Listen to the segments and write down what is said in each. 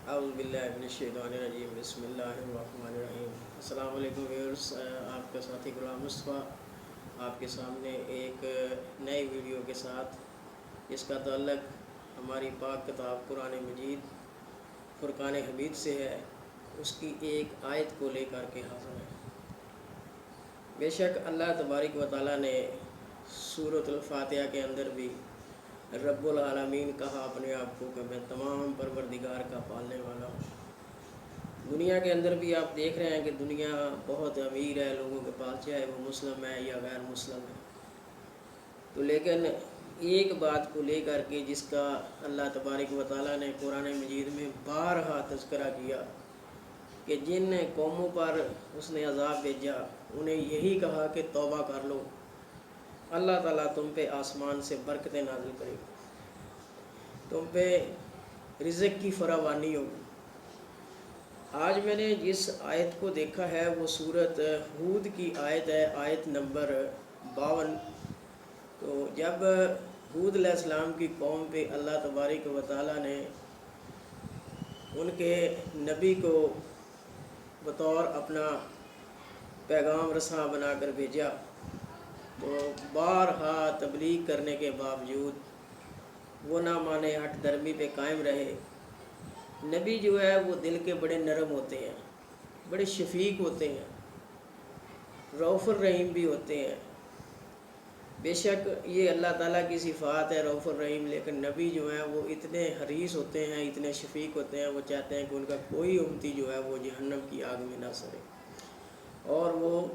اعوذ باللہ من الشیطان الرجیم بسم اللہ الرحمن الرحیم۔ السلام علیکم ویورز، آپ کا ساتھی غلام مصطفیٰ آپ کے سامنے ایک نئے ویڈیو کے ساتھ، اس کا تعلق ہماری پاک کتاب قرآن مجید فرقان حمید سے ہے، اس کی ایک آیت کو لے کر کے حاضر ہے۔ بے شک اللہ تبارک و تعالیٰ نے سورۃ الفاتحہ کے اندر بھی رب العالمین کہا اپنے آپ کو کہ میں تمام پروردگار کا پالنے والا ہوں۔ دنیا کے اندر بھی آپ دیکھ رہے ہیں کہ دنیا بہت امیر ہے لوگوں کے پاس، چاہے وہ مسلم ہے یا غیر مسلم ہے، تو لیکن ایک بات کو لے کر کے جس کا اللہ تبارک و تعالیٰ نے قرآن مجید میں بارہا تذکرہ کیا کہ جن قوموں پر اس نے عذاب بھیجا انہیں یہی کہا کہ توبہ کر لو، اللہ تعالیٰ تم پہ آسمان سے برکتیں نازل کرے گا، تم پہ رزق کی فراوانی ہوگی۔ آج میں نے جس آیت کو دیکھا ہے وہ سورۃ ہود کی آیت ہے، آیت نمبر 52۔ تو جب ہود علیہ السلام کی قوم پہ اللہ تبارک و تعالیٰ نے ان کے نبی کو بطور اپنا پیغام رساں بنا کر بھیجا، تو بارہا تبلیغ کرنے کے باوجود وہ نہ مانے، ہٹ درمی پہ قائم رہے۔ نبی جو ہے وہ دل کے بڑے نرم ہوتے ہیں، بڑے شفیق ہوتے ہیں، رؤوف الرحیم بھی ہوتے ہیں۔ بے شک یہ اللہ تعالیٰ کی صفات ہے رؤوف الرحیم، لیکن نبی جو ہیں وہ اتنے حریص ہوتے ہیں، اتنے شفیق ہوتے ہیں، وہ چاہتے ہیں کہ ان کا کوئی امتی جو ہے وہ جہنم کی آگ میں نہ سڑے، اور وہ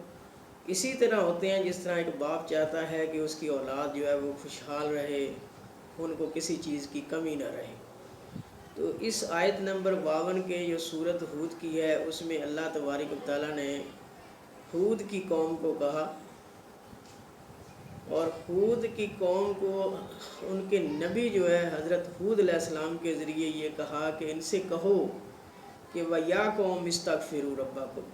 اسی طرح ہوتے ہیں جس طرح ایک باپ چاہتا ہے کہ اس کی اولاد جو ہے وہ خوشحال رہے، ان کو کسی چیز کی کمی نہ رہے۔ تو اس آیت نمبر 52 کے جو سورۃ ہود کی ہے اس میں اللہ تبارک و تعالیٰ نے ہود کی قوم کو کہا، اور ہود کی قوم کو ان کے نبی جو ہے حضرت ہود علیہ السلام کے ذریعے یہ کہا کہ ان سے کہو کہ وَيَا قَوْمِ اسْتَغْفِرُوا رَبَّكُمْ،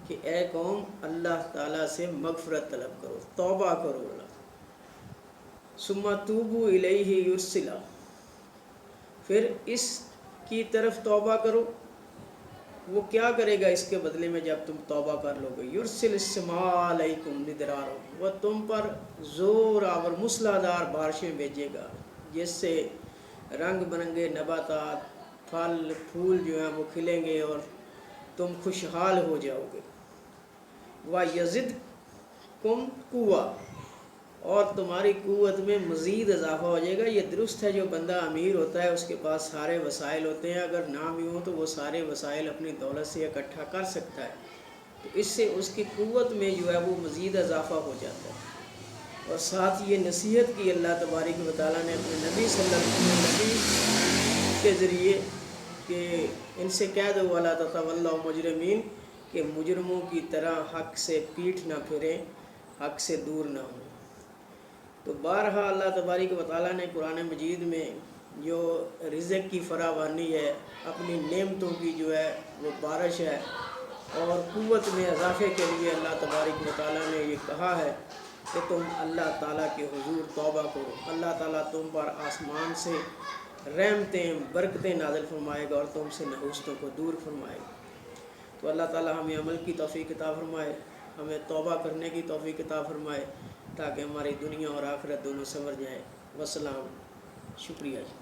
کہ اے قوم اللہ تعالیٰ سے مغفرت طلب کرو، توبہ کرو، ثُمَّ تُوبُوا إِلَيْهِ يُرْسِلَ، پھر اس کی طرف توبہ کرو۔ وہ کیا کرے گا اس کے بدلے میں جب تم توبہ کر لو گے؟ یرسل السماء علیکم مدرارا، وہ تم پر زور آور موسلا دار بارشیں بھیجے گا، جس سے رنگ برنگے نباتات، پھل پھول جو ہیں وہ کھلیں گے اور تم خوشحال ہو جاؤ گے۔ وَيَزِدْكُمْ قُوَّةً، اور تمہاری قوت میں مزید اضافہ ہو جائے گا۔ یہ درست ہے جو بندہ امیر ہوتا ہے اس کے پاس سارے وسائل ہوتے ہیں، اگر نہ بھی ہوں تو وہ سارے وسائل اپنی دولت سے اکٹھا کر سکتا ہے، تو اس سے اس کی قوت میں جو ہے وہ مزید اضافہ ہو جاتا ہے۔ اور ساتھ یہ نصیحت کی اللہ تبارک و تعالیٰ نے اپنے نبی صلی اللہ علیہ وسلم کے ذریعے کہ ان سے کہہ دو وَلَا تَتَوَلَّوْا مُجْرِمِينَ، کہ مجرموں کی طرح حق سے پیٹھ نہ پھریں، حق سے دور نہ ہوں۔ تو بارہا اللہ تبارک و تعالیٰ نے قرآن مجید میں جو رزق کی فراوانی ہے، اپنی نعمتوں کی جو ہے وہ بارش ہے، اور قوت میں اضافے کے لیے اللہ تبارک و تعالیٰ نے یہ کہا ہے کہ تم اللہ تعالیٰ کے حضور توبہ کرو، اللہ تعالیٰ تم پر آسمان سے رحمتیں برکتیں نازل فرمائے گا اور تم سے نحوستوں کو دور فرمائے گا۔ تو اللہ تعالیٰ ہمیں عمل کی توفیق عطا فرمائے، ہمیں توبہ کرنے کی توفیق عطا فرمائے، تاکہ ہماری دنیا اور آخرت دونوں سنور جائیں۔ والسلام، شکریہ جی۔